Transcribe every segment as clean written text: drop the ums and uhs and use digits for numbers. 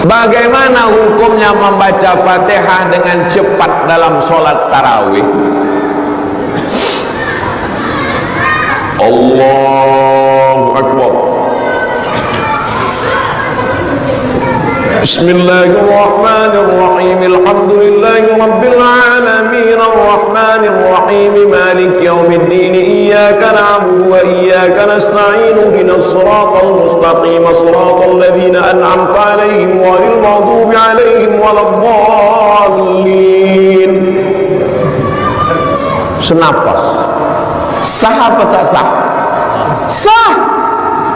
Bagaimana hukumnya membaca Fatihah dengan cepat dalam sholat tarawih? Allahu Akbar. Bismillahirrahmanirrahim. Alhamdulillahi rabbil alamin arrahmanir rahim maliki yaumiddin iyyaka na'budu wa iyyaka nasta'in ihdinas siratal mustaqim siratal ladzina an'amta 'alaihim ghairil maghdubi 'alaihim waladdallin. Senapas. Sah apa tak sah? Sah.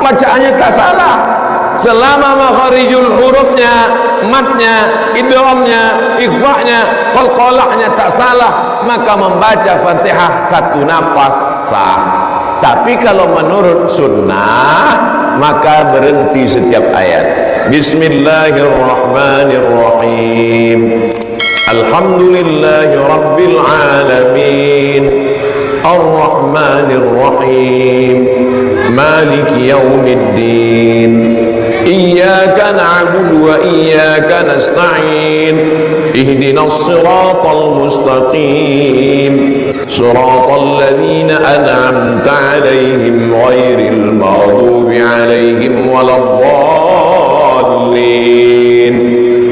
Bacaannya tak salah selama makharijul hurufnya, matnya, idghamnya, ikhfa'nya, qalqalahnya tak salah, maka membaca Fatihah satu napas sah. Tapi kalau menurut sunnah maka berhenti setiap ayat. Bismillahirrahmanirrahim. Alhamdulillahi rabbil alamin. Ar-Rahmanir-Rahim. Maliki yaumiddin. Iyyaka na'budu wa iyyaka nasta'in. Ihdinas siratal mustaqim. Siratal ladzina an'amta 'alaihim ghairil maghdubi 'alaihim waladdallin.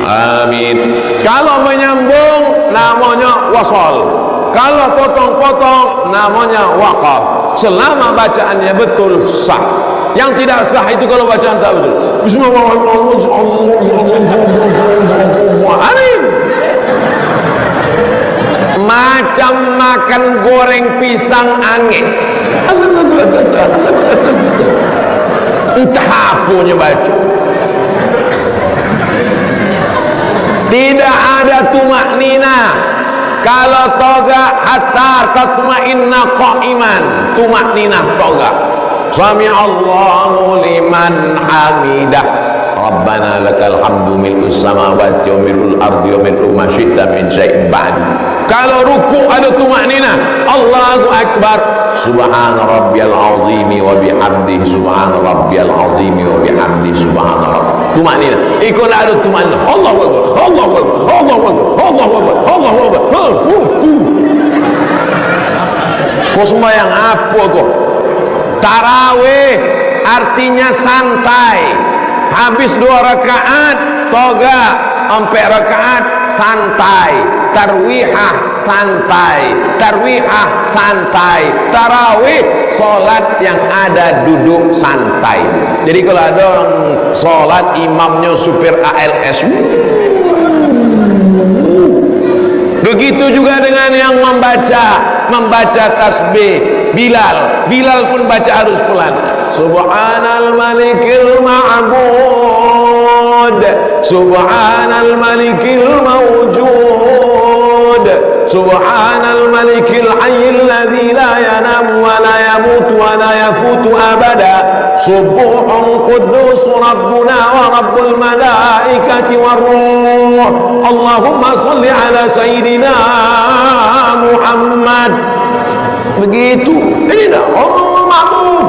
Amin. Kalau menyambung namanya wasal. Kalau potong-potong namanya waqaf. Selama bacaannya betul sah. Yang tidak sah itu kalau bacaan tak betul. Bismillahirrahmanirrahim. Macam makan goreng pisang angin. Entah apunya baca. Tidak ada tumak nina. Kalau toga hatta tatma'inna qa'iman, tumak ninah toga. Sami Allahu liman hamidah. Rabbana lakal hamdu mil'us samawati wa mil'ul ardi wa mil'u ma syi'ta min syai'in ba'd. Kalau ruku ada tumak ninah, Allahu akbar. Subhana rabbiyal azimi wa bihamdihi, subhana rabbiyal azimi wa bihamdihi, subhana rabbiyal. Tumak ninah. Ikut ada tumak ninah. Allahu akbar, Allahu akbar, Allahu akbar, Allahu akbar, Allahu akbar. Kau sembahyang apa kau? Tarawih artinya santai. Habis 2 rakaat toga, 4 rakaat santai. Tarwihah santai. Tarwihah santai. Tarawih solat yang ada duduk santai. Jadi kalau ada orang solat imamnya supir ALS, begitu juga dengan yang membaca tasbih. Bilal pun baca harus pelan. Subhanal malikil ma'bud, subhanal malikil mawjud, subhanal malikil hayyil ladzi la yanamu wa la yamutu wa la yafutu abada. Subuhun quddus rabbuna wa rabbul malaikati war ruh. Allahumma salli ala sayyidina Muhammad. Begitu. Ini dah Allah makmum.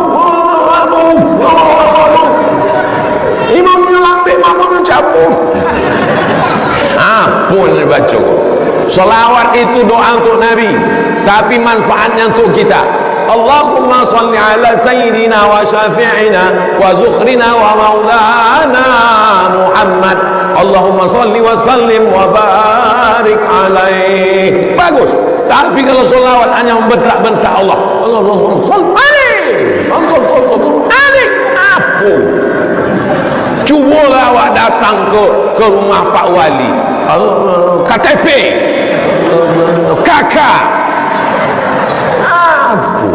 Imamnya lambat, makmumnya cabut. Pun baca. Salawat itu doa untuk Nabi, tapi manfaatnya untuk kita. Allahumma salli ala sayyidina wa syafi'ina wa zukhrina wa maulana Muhammad. Allahumma salli wa sallim wa barik alaih. Bagus. Tapi kalau salawat hanya membentak-bentak Allah, Allahumma salli alaih, apa? Cubalah awak datang ke rumah Pak Wali, KTP, kakak, apa?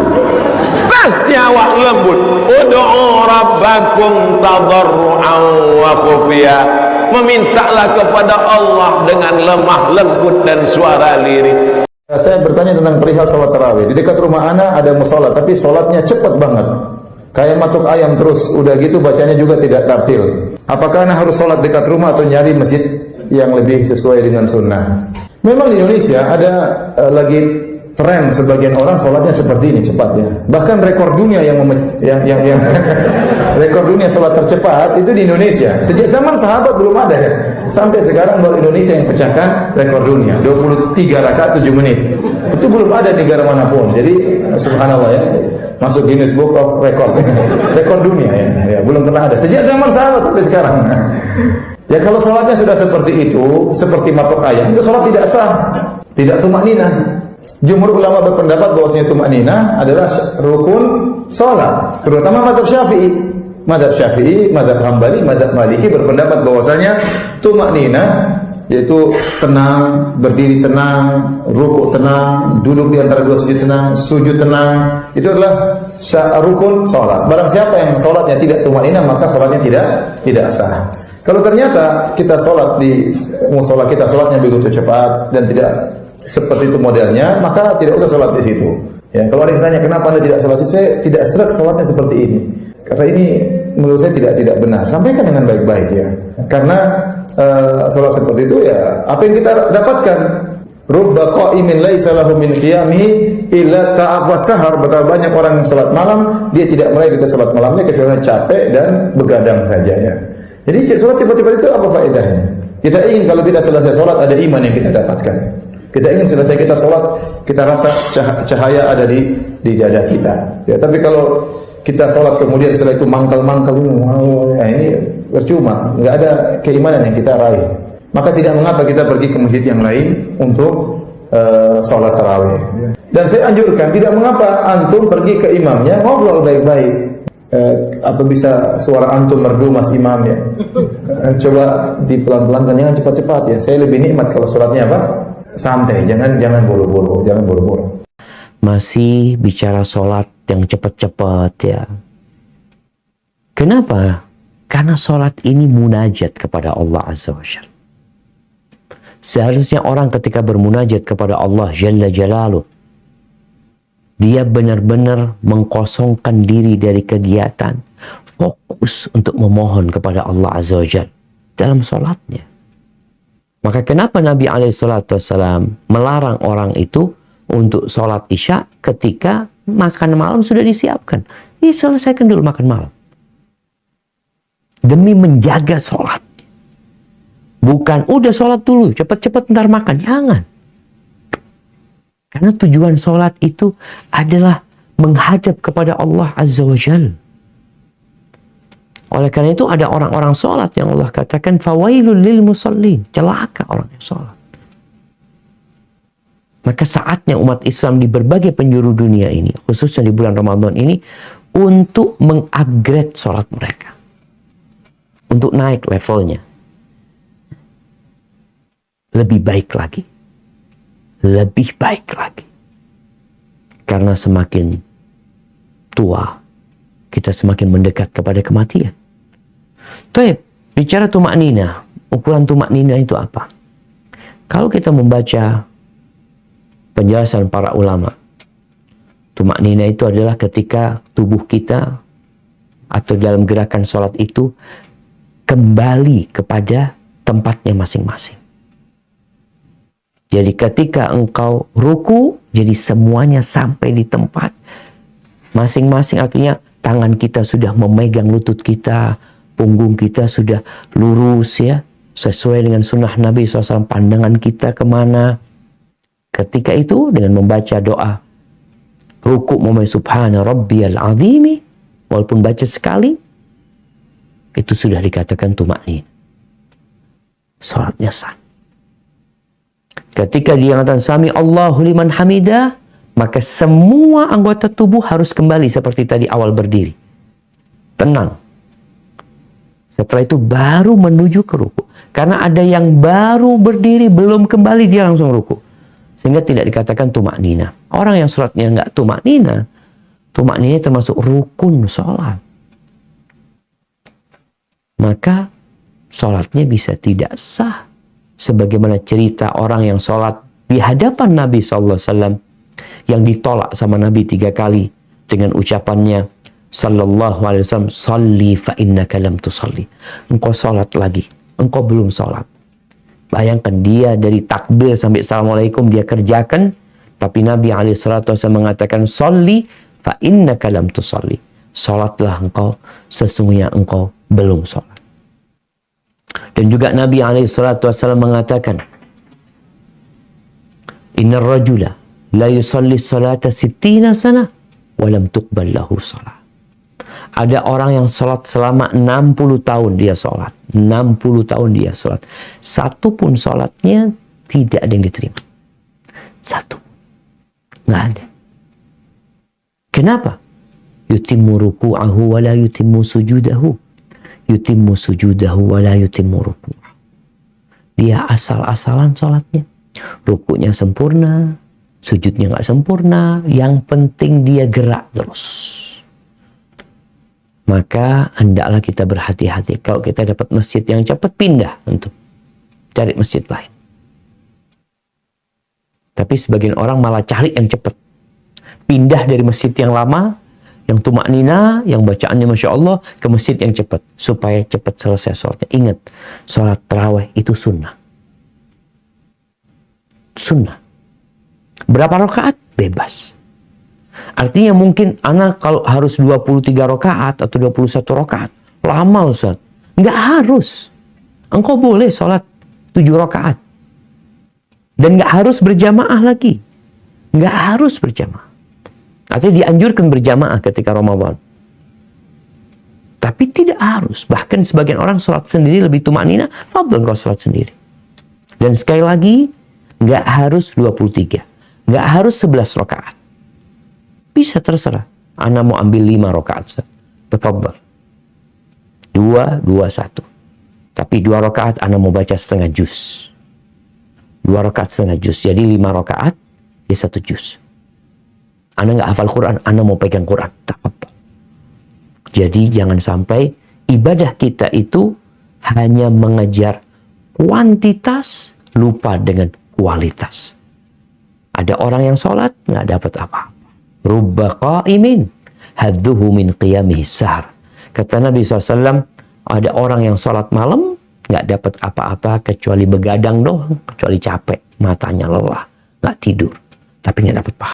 Pasti awak lembut. Ud'u rabbakum tadarru'an wa khufiyah. Memintalah kepada Allah dengan lemah lembut dan suara lirih. Saya bertanya tentang perihal salat tarawih. Di dekat rumah ana ada musola, tapi salatnya cepat banget. Kayak matuk ayam terus. Udah gitu bacanya juga tidak tartil. Apakah ana harus salat dekat rumah atau nyari masjid yang lebih sesuai dengan sunnah? Memang di Indonesia ada lagi tren sebagian orang salatnya seperti ini cepatnya. Bahkan rekor dunia yang rekor dunia sholat tercepat itu di Indonesia. Sejak zaman sahabat belum ada kan. Sampai sekarang baru Indonesia yang pecahkan rekor dunia. 23 rakaat 7 menit. Itu belum ada di negara manapun. Jadi subhanallah ya. Masuk Guinness Book of Record. Rekor dunia ya. Ya, belum pernah ada. Sejak zaman sahabat sampai sekarang. Ya kalau sholatnya sudah seperti itu, seperti matok ayam, itu sholat tidak sah. Tidak tumakninah. Jumhur ulama berpendapat bahwasanya tumakninah adalah rukun sholat, terutama mazhab Syafi'i. Mazhab Syafi'i, mazhab Hambali, mazhab Maliki berpendapat bahwasanya tumakninah yaitu tenang, berdiri tenang, rukuk tenang, duduk di antara dua sujud tenang, itu adalah rukun sholat. Barang siapa yang sholatnya tidak tumakninah, maka sholatnya tidak sah. Kalau ternyata kita sholat di musola kita sholatnya begitu cepat dan tidak seperti itu modelnya, maka tidak usah sholat di situ. Ya, kalau ada yang tanya kenapa Anda tidak sholat, saya tidak serak sholatnya seperti ini. Karena ini menurut saya tidak benar. Sampaikan dengan baik-baik ya. Karena sholat seperti itu ya apa yang kita dapatkan. Rubba qa'imin laisa lahu min qiyamihi illa ta'af wa sahar. Betapa banyak orang yang sholat malam dia tidak meraih dari sholat malamnya kecuali capek dan begadang saja ya. Jadi sholat cepat-cepat itu apa faedahnya? Kita ingin kalau kita selesai sholat ada iman yang kita dapatkan. Kita ingin selesai kita sholat, kita rasa cahaya ada di dada kita. Ya, tapi kalau kita sholat kemudian setelah itu mangkal-mangkal, ya ini percuma, nggak ada keimanan yang kita raih. Maka tidak mengapa kita pergi ke masjid yang lain untuk sholat tarawih. Dan saya anjurkan, tidak mengapa antum pergi ke imamnya ngobrol baik-baik. Apa bisa suara antum merdu mas imam ya? Coba di pelan-pelan dan jangan cepat-cepat ya. Saya lebih nikmat kalau sholatnya apa? Santai, jangan buru-buru, Masih bicara sholat yang cepat-cepat ya. Kenapa? Karena sholat ini munajat kepada Allah Azza wa Jalla. Seharusnya orang ketika bermunajat kepada Allah Jalla Jalaluh, dia benar-benar mengkosongkan diri dari kegiatan, fokus untuk memohon kepada Allah Azza wa Jalla dalam sholatnya. Maka kenapa Nabi SAW melarang orang itu untuk sholat isya ketika makan malam sudah disiapkan? Diselesaikan dulu makan malam. Demi menjaga sholat. Bukan, udah sholat dulu, cepat-cepat ntar makan. Jangan. Karena tujuan sholat itu adalah menghadap kepada Allah Azza wa Jalla. Oleh karena itu ada orang-orang sholat yang Allah katakan fawailul lil musallin, celaka orang yang sholat. Maka saatnya umat Islam di berbagai penjuru dunia ini, khususnya di bulan Ramadan ini, untuk mengupgrade sholat mereka, untuk naik levelnya, lebih baik lagi, lebih baik lagi. Karena semakin tua, kita semakin mendekat kepada kematian. Baik, bicara tumakninah, ukuran tumakninah itu apa? Kalau kita membaca penjelasan para ulama, tumakninah itu adalah ketika tubuh kita atau dalam gerakan sholat itu kembali kepada tempatnya masing-masing. Jadi ketika engkau ruku, jadi semuanya sampai di tempat masing-masing, artinya tangan kita sudah memegang lutut kita, punggung kita sudah lurus ya, sesuai dengan sunnah Nabi SAW, pandangan kita kemana. Ketika itu dengan membaca doa ruku memulai subhana rabbiyal azimi, walaupun baca sekali, itu sudah dikatakan tumaknin. Salatnya sah. Ketika dia mengatakan sami Allahu liman hamidah, maka semua anggota tubuh harus kembali seperti tadi awal berdiri. Tenang. Setelah itu baru menuju ke ruku. Karena ada yang baru berdiri belum kembali dia langsung ruku. Sehingga tidak dikatakan tumakninah. Orang yang sholatnya nggak tumakninah, tumakninah termasuk rukun sholat. Maka sholatnya bisa tidak sah. Sebagaimana cerita orang yang sholat di hadapan Nabi SAW yang ditolak sama Nabi 3 kali dengan ucapannya sallallahu alaihi wasallam, salli fa innaka lam tusalli. Engkau sholat lagi, engkau belum sholat. Bayangkan dia dari takbir sampai assalamualaikum dia kerjakan, tapi Nabi alaihi wasallam mengatakan salli fa innaka lam tusalli. Salatlah engkau, sesungguhnya engkau belum salat. Dan juga Nabi SAW mengatakan, Innar rajula la yusalli salata sittina sana walam tuqbal lahu salat. Ada orang yang salat selama 60 tahun dia salat. 60 tahun dia salat. Satu pun salatnya tidak ada yang diterima. Satu. Nggak ada. Kenapa? Yutimmu ruku'ahu wa la yutimmu sujudahu. Yutimmu sujudahu wa la yutimmu ruku'ahu. Dia asal-asalan salatnya. Rukunya sempurna, sujudnya nggak sempurna. Yang penting dia gerak terus. Maka hendaklah kita berhati-hati. Kalau kita dapat masjid yang cepat, pindah untuk cari masjid lain. Tapi sebagian orang malah cari yang cepat. Pindah dari masjid yang lama, yang tumak nina, yang bacaannya Masya Allah, ke masjid yang cepat. Supaya cepat selesai sholatnya. Ingat, sholat tarawih itu sunnah. Sunnah. Berapa rakaat? Bebas. Artinya mungkin anak kalau harus 23 rakaat atau 21 rakaat. Lama Ustaz. Nggak harus. Engkau boleh sholat 7 rakaat. Dan nggak harus berjamaah lagi. Nggak harus berjamaah. Artinya dianjurkan berjamaah ketika Ramadan. Tapi tidak harus. Bahkan sebagian orang sholat sendiri lebih tumaknina. Fadhol kau sholat sendiri. Dan sekali lagi, nggak harus 23. Nggak harus 11 rakaat. Bisa terserah. Ana mau ambil 5 rakaat. Tafadhal. 2, 2, 1. Tapi 2 rakaat Ana mau baca setengah juz. 2 rakaat setengah juz. Jadi 5 rakaat, ya 1 juz. Ana nggak hafal Quran, Ana mau pegang Quran. Tafadhal. Jadi jangan sampai ibadah kita itu hanya mengejar kuantitas, lupa dengan kualitas. Ada orang yang sholat, nggak dapat apa-apa. Rubba qa'imin hadduhu min qiyamihi sahar. Kata Nabi SAW, ada orang yang sholat malam nggak dapat apa-apa kecuali begadang doang, kecuali capek, matanya lelah, nggak tidur, tapi nggak dapat pahala.